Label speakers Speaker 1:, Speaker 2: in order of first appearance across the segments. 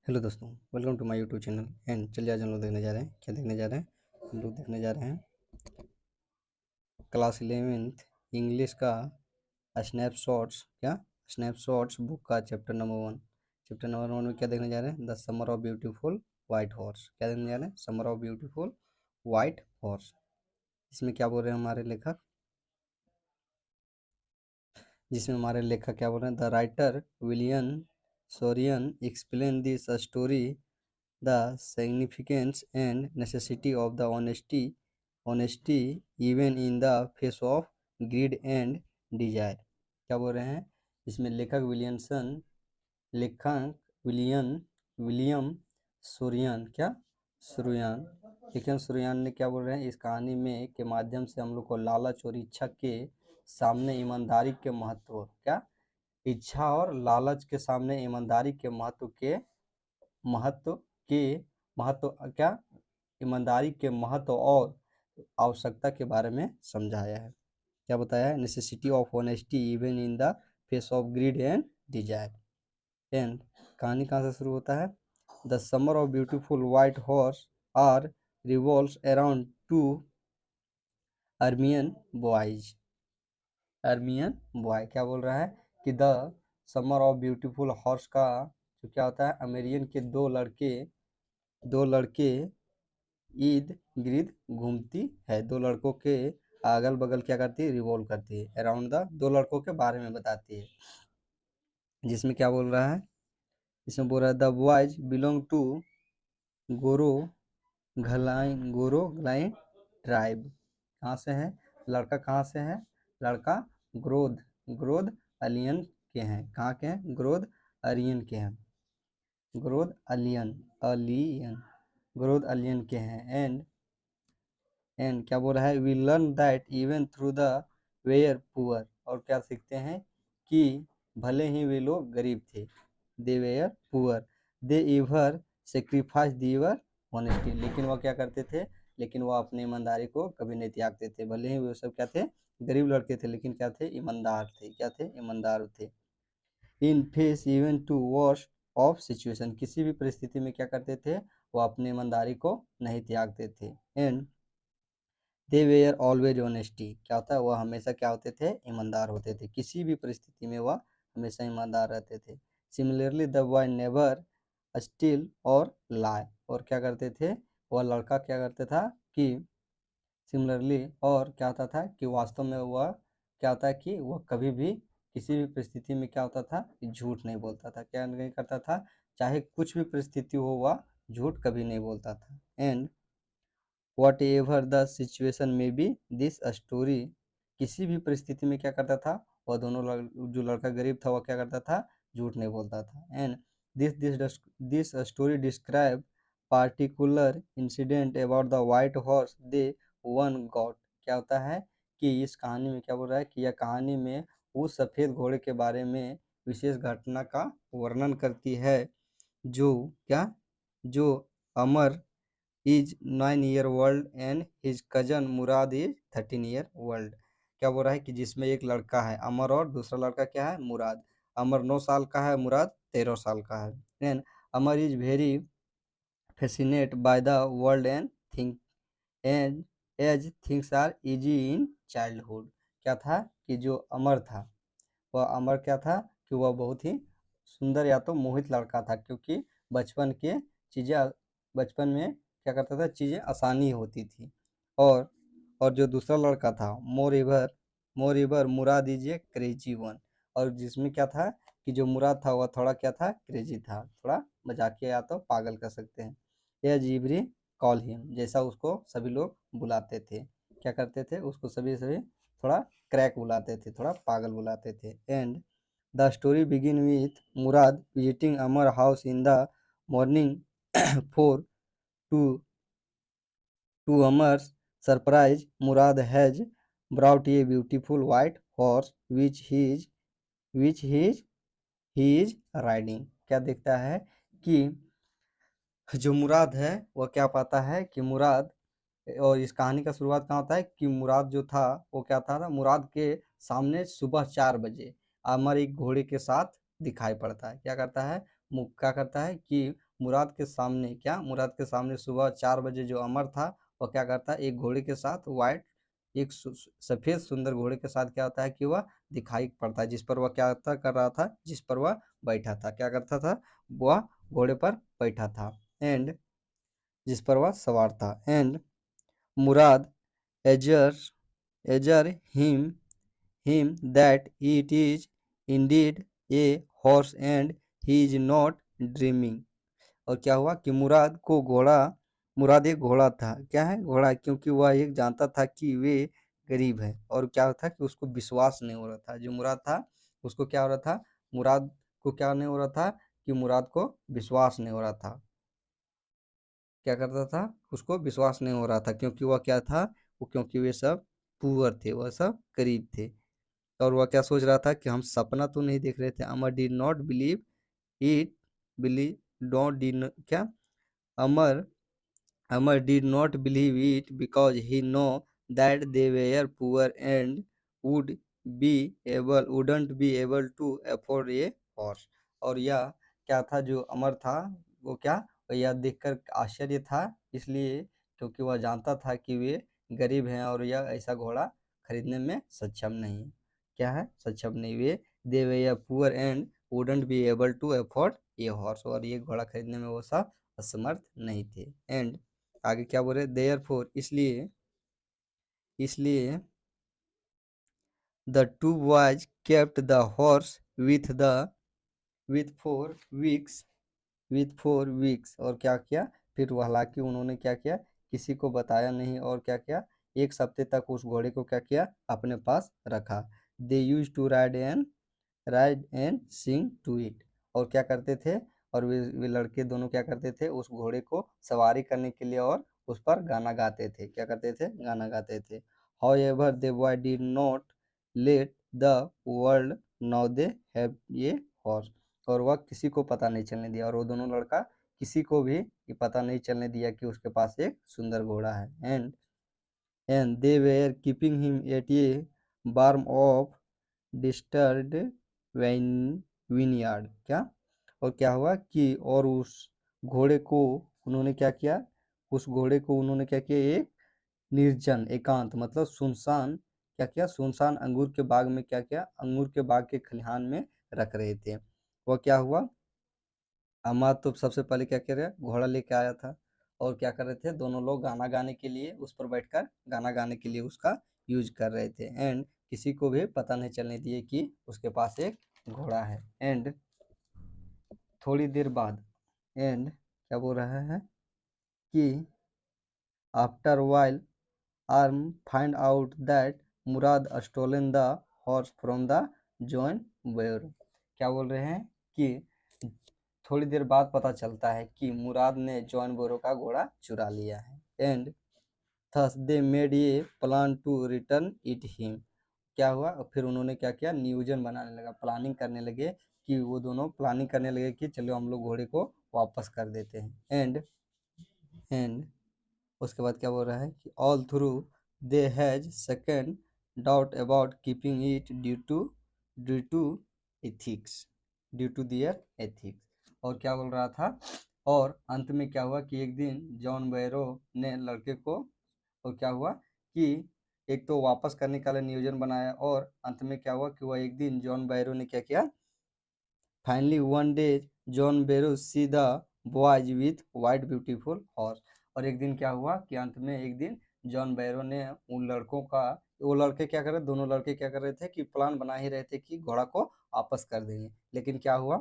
Speaker 1: Hello दोस्तों, welcome to my YouTube channel. And चलिए आज हम लोग देखने जा रहे हैं, क्या देखने जा रहे हैं, हम लोग देखने जा रहे हैं क्लास 11th इंग्लिश का स्नैपशॉट्स। क्या स्नैपशॉट्स बुक का चैप्टर नंबर 1। चैप्टर नंबर 1 में क्या देखने जा रहे हैं, the summer of beautiful white horse. क्या देखने जा रहे हैं, summer of beautiful white horse. इसमें क्या बोल रहे हैं हमारे लेखक, जिसमें हमारे लेखक क्या बोल रहे हैं, द राइटर विलियम सोरियन explain this story the significance and necessity of the honesty even in the face of greed and desire। क्या बोल रहे हैं, इसमें लेखक विलियम सुरियन लेखक सुरियान ने क्या बोल रहे हैं, इस कहानी में के माध्यम से हम लोग को लालच और इच्छा के सामने ईमानदारी के महत्व, क्या इच्छा और लालच के सामने ईमानदारी के महत्व के महत्व क्या ईमानदारी के महत्व और आवश्यकता के बारे में समझाया है। क्या बताया है, necessity of honesty even in the face of greed and desire. And कहानी कहाँ से शुरू होता है, the summer of beautiful white horse are revolves around two Armenian boy. क्या बोल रहा है कि the summer of beautiful horse का जो क्या होता है, अमेरियन के दो लड़के ईद गिर्द घूमती है। दो लड़कों के अगल बगल क्या करती है, रिवॉल्व करती है अराउंड द, दो लड़कों के बारे में बताती है। जिसमें क्या बोल रहा है, इसमें बोल रहा है द बॉयज बिलोंग टू गोरो ग्लाइन ट्राइब। कहाँ से है लड़का, कहाँ से है लड़का, ग्रोध अलियन के हैं। कहाँ के हैं, ग्रोध अलियन के हैं, ग्रोध अलियन के हैं। एंड क्या बोल रहा है, we learn that even through the were poor. और क्या सीखते हैं कि भले ही वे लोग गरीब थे, they were poor, they ever sacrifice their honesty. लेकिन वह क्या करते थे, लेकिन वह अपने ईमानदारी को कभी नहीं त्यागते थे। भले ही वे सब क्या थे, गरीब लड़के थे, लेकिन क्या थे, ईमानदार थे। क्या थे, ईमानदार थे। In face even to worst of situation, किसी भी परिस्थिति में क्या करते थे, वह अपने ईमानदारी को नहीं त्यागते थे। And they were always honesty, क्या होता है, वह हमेशा क्या होते थे, ईमानदार होते थे। किसी भी परिस्थिति में वह हमेशा ईमानदार रहते थे। Similarly the boy never steel और लाई। और क्या करते थे, वह लड़का क्या करता था कि सिमिलरली, और क्या होता था कि वास्तव में वह क्या होता है कि वह कभी भी किसी भी परिस्थिति में क्या होता था, झूठ नहीं बोलता था। क्या नहीं करता था, चाहे कुछ भी परिस्थिति हो वह झूठ कभी नहीं बोलता था। And what ever the situation में बी दिस स्टोरी, किसी भी परिस्थिति में क्या करता था, वह दोनों जो लड़का गरीब था वह क्या करता था, झूठ नहीं बोलता था। And this story describe particular incident about the white horse they one got. क्या होता है कि इस कहानी में क्या बोल रहा है कि यह कहानी में उस सफ़ेद घोड़े के बारे में विशेष घटना का वर्णन करती है, जो क्या, जो Amar is 9 year old and his cousin Murad is 13 year old। क्या बोल रहा है कि जिसमें एक लड़का है अमर और दूसरा लड़का क्या है, मुराद। अमर 9 साल का है, मुराद 13 साल का है। And Amar is very fascinate by the world and think and as things are easy in childhood. क्या था कि जो अमर था, वह अमर क्या था कि वह बहुत ही सुंदर या तो मोहित लड़का था, क्योंकि बचपन के चीज़ें, बचपन में क्या करता था, चीज़ें आसानी होती थी। और जो दूसरा लड़का था moreover Murad is a crazy one. और जिसमें क्या था कि जो मुराद था वह थोड़ा क्या था, क्रेजी था, थोड़ा मजाकिया या तो पागल कर सकते हैं। यह जीवरी कॉल हिम, जैसा उसको सभी लोग बुलाते थे, क्या करते थे, उसको सभी थोड़ा क्रैक बुलाते थे, थोड़ा पागल बुलाते थे। And the story begin with Murad visiting Amar house in the morning for to Amar's surprise, Murad has brought a beautiful white horse which he is riding। क्या देखता है कि जो मुराद है वह क्या पाता है कि मुराद, और इस कहानी का शुरुआत कहाँ होता है कि मुराद जो था वो क्या था ना, मुराद के सामने सुबह 4 बजे अमर एक घोड़े के साथ दिखाई पड़ता है। क्या करता है, क्या करता है कि मुराद के सामने क्या, मुराद के सामने सुबह 4 बजे जो अमर था वह क्या करता है, एक घोड़े के साथ वाइट, एक सफेद सुंदर घोड़े के साथ क्या होता है कि वह दिखाई पड़ता है, जिस पर वह क्या था कर रहा था, जिस पर वह बैठा था, क्या करता था, वह घोड़े पर बैठा था, एंड जिस पर वह सवार था, and Murad eager eager him that it is indeed a horse and he is not dreaming. और क्या हुआ कि मुराद एक घोड़ा था, क्या है, घोड़ा, क्योंकि वह एक जानता था कि वे गरीब है, और क्या था कि उसको विश्वास नहीं हो रहा था, जो मुराद था उसको क्या हो रहा था, मुराद को क्या नहीं हो रहा था कि मुराद को विश्वास नहीं हो रहा था, क्या करता था, उसको विश्वास नहीं हो रहा था, क्योंकि वह क्या था, वो क्योंकि वे सब पुअर थे, वह सब गरीब थे, और वह क्या सोच रहा था कि हम सपना तो नहीं देख रहे थे, Amar did not believe it, believe don't did क्या, Amar Amar did not believe it because he know that they were poor and wouldn't be able to afford a horse। और यह क्या था, जो अमर था वो क्या, यह देखकर आश्चर्य था, इसलिए क्योंकि वह जानता था कि वे गरीब हैं और यह ऐसा घोड़ा खरीदने में सक्षम नहीं, क्या है, सक्षम नहीं, वे they were poor and wouldn't be able to afford a horse, और ये घोड़ा खरीदने में वो सब असमर्थ नहीं थे, एंड आगे क्या बोल रहे, देयरफॉर इसलिए इसलिए the two boys kept the horse with 4 weeks और क्या किया, फिर वो हालांकि उन्होंने क्या किया, किसी को बताया नहीं, और क्या किया, 1 सप्ताह तक उस घोड़े को क्या किया, अपने पास रखा। They use to ride and sing to it, और क्या करते थे, और वे लड़के दोनों क्या करते थे, उस घोड़े को सवारी करने के लिए और उस पर गाना गाते थे, क्या करते थे, गाना गाते थे। However, the boy did not let the world know they have a horse, और वह किसी को पता नहीं चलने दिया, और वो दोनों लड़का किसी को भी ये पता नहीं चलने दिया कि उसके पास एक सुंदर घोड़ा है, and they were keeping him at a barn of deserted vineyard, क्या, और क्या हुआ कि, और उस घोड़े को उन्होंने क्या किया, उस घोड़े को उन्होंने क्या किया, एक निर्जन एकांत मतलब सुनसान, क्या किया, सुनसान अंगूर के बाग में क्या किया, अंगूर के बाग के खलिहान में रख रहे थे। वह क्या हुआ, अम्मा तो सबसे पहले क्या कर रहे, घोड़ा लेके आया था, और क्या कर रहे थे, दोनों लोग गाना गाने के लिए उस पर बैठकर गाना गाने के लिए उसका यूज कर रहे थे, एंड किसी को भी पता नहीं चलने दिए कि उसके पास एक घोड़ा है, एंड थोड़ी देर बाद, एंड क्या बोल रहा है कि after while arm find out that Murad stolen the horse from the John Bayer, क्या बोल रहे हैं कि थोड़ी देर बाद पता चलता है कि मुराद ने जॉन बोरो का घोड़ा चुरा लिया है, and thus they made a plan to return it him, क्या हुआ, फिर उन्होंने क्या किया, नियोजन बनाने लगा, प्लानिंग करने लगे, कि वो दोनों प्लानिंग करने लगे कि चलो हम लोग घोड़े को वापस कर देते हैं, एंड उसके बाद क्या बोल रहा है कि all through they has second doubt about keeping it due to ethics due to their ethics, और क्या बोल रहा था, और अंत में क्या हुआ कि एक दिन जॉन बैरो ने लड़के को, और क्या हुआ कि एक तो वापस करने का नियोजन बनाया, और अंत में क्या हुआ कि वह एक दिन जॉन बैरो ने क्या किया, फाइनली वन डे जॉन बेरो see the boys with white beautiful horse, और एक दिन क्या हुआ कि अंत में एक दिन जॉन बैरो ने उन लड़कों का, वो लड़के क्या कर रहे, दोनों लड़के क्या कर रहे थे कि प्लान बना ही रहे थे कि घोड़ा को वापस कर देंगे, लेकिन क्या हुआ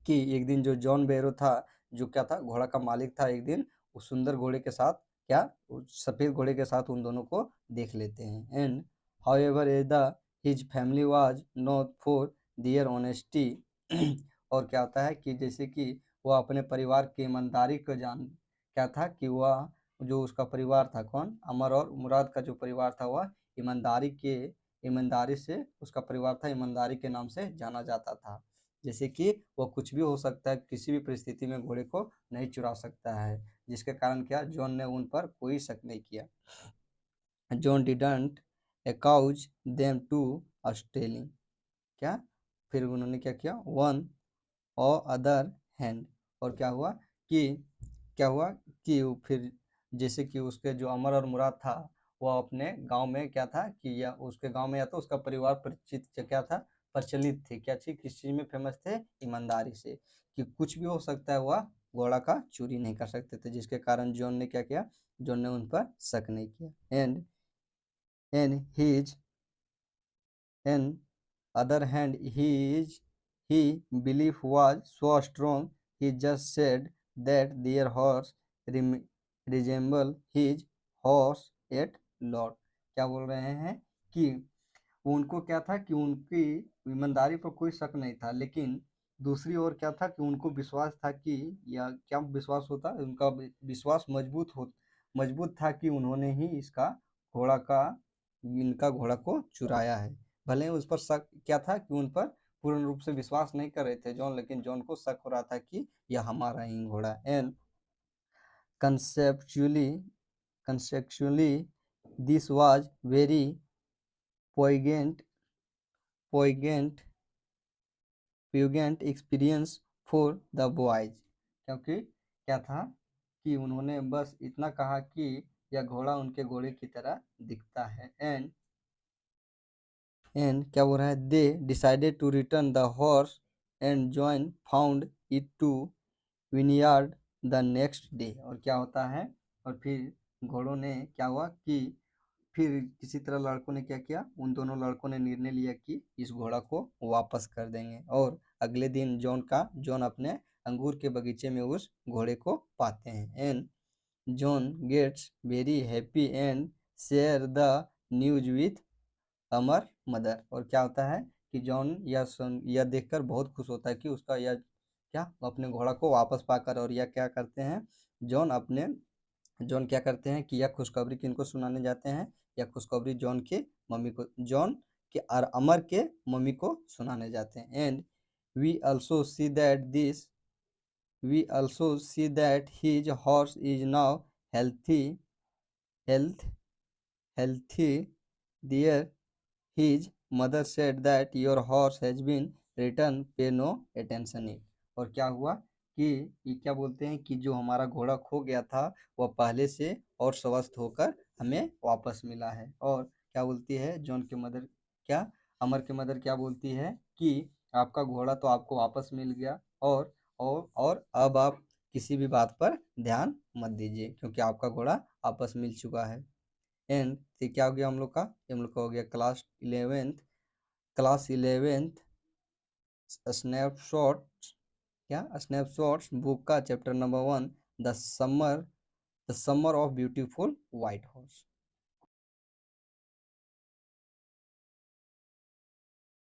Speaker 1: कि एक दिन जो जॉन बैरो था, जो क्या था, घोड़ा का मालिक था, एक दिन उस सुंदर घोड़े के साथ क्या, उस सफेद घोड़े के साथ उन दोनों को देख लेते हैं, and however as the his family was not for their honesty, और क्या होता है कि जैसे कि वह अपने परिवार की ईमानदारी को क्या था कि वह, जो उसका परिवार था, कौन, अमर और मुराद का जो परिवार था, वह ईमानदारी से उसका परिवार था, ईमानदारी के नाम से जाना जाता था, जैसे कि वह कुछ भी हो सकता है, किसी भी परिस्थिति में घोड़े को नहीं चुरा सकता है, जिसके कारण क्या, जॉन ने उन पर कोई शक नहीं किया, John didn't accuse them to stealing, क्या, फिर उन्होंने क्या किया, वन और अदर हैंड, और क्या हुआ कि फिर जैसे कि उसके जो अमर और मुराद था वो अपने गांव में क्या था कि या उसके गांव में या तो उसका परिवार परिचित क्या था, प्रचलित थे क्या चीज, किस चीज में फेमस थे, ईमानदारी से, कि कुछ भी हो सकता है वह घोड़ा का चोरी नहीं कर सकते थे, जिसके कारण जॉन ने क्या किया, जॉन ने उन पर शक नहीं किया। And his an other hand, he belief was so strong, he just said that their horse resemble his horse at lot। क्या बोल रहे हैं कि उनको क्या था कि उनकी ईमानदारी पर कोई शक नहीं था, लेकिन दूसरी ओर क्या था कि उनको विश्वास था कि, या क्या विश्वास होता, उनका विश्वास मजबूत था कि उन्होंने ही इनका घोड़ा को चुराया है। भले ही उस पर शक क्या था कि उन पर पूर्ण रूप से विश्वास नहीं कर रहे थे जॉन, लेकिन जॉन को शक हो रहा था कि यह हमारा ही घोड़ा। And conceptually conceptually this was very poignant poignant experience for the boys, क्योंकि क्या था कि उन्होंने बस इतना कहा कि यह घोड़ा उनके घोड़े की तरह दिखता है। एंड क्या बोल रहा है, they decided to return the horse and join found it to vineyard the next day. और क्या होता है, और फिर घोड़ों ने क्या हुआ कि फिर किसी तरह लड़कों ने क्या किया, उन दोनों लड़कों ने निर्णय लिया कि इस घोड़ा को वापस कर देंगे। और अगले दिन जॉन अपने अंगूर के बगीचे में उस घोड़े को पाते हैं। And John gets very happy and share the news with अमर मदर। और क्या होता है कि जॉन यह देखकर बहुत खुश होता है कि उसका यह क्या अपने घोड़ा को वापस पाकर, और यह क्या करते हैं, जॉन क्या करते हैं कि यह खुशखबरी किनको सुनाने जाते हैं, यह खुशखबरी जॉन के और अमर के मम्मी को सुनाने जाते हैं। And we also see that this we also see that his horse is now healthy health healthy dear, his mother said that your horse has been returned, pay no attention it। और क्या हुआ कि ये क्या बोलते हैं कि जो हमारा घोड़ा खो गया था वह पहले से और स्वस्थ होकर हमें वापस मिला है। और क्या बोलती है जॉन के मदर, क्या अमर के मदर क्या बोलती है कि आपका घोड़ा तो आपको वापस मिल गया, और अब आप किसी भी बात पर ध्यान मत दीजिए क्योंकि आपका घोड़ा वापस मिल चुका है। एंड ये क्या हो गया हम लोग का, हम लोग का हो गया क्लास इलेवेंथ स्नैपशॉट, क्या स्नैपशॉट्स बुक का chapter number 1, the summer of beautiful white horse.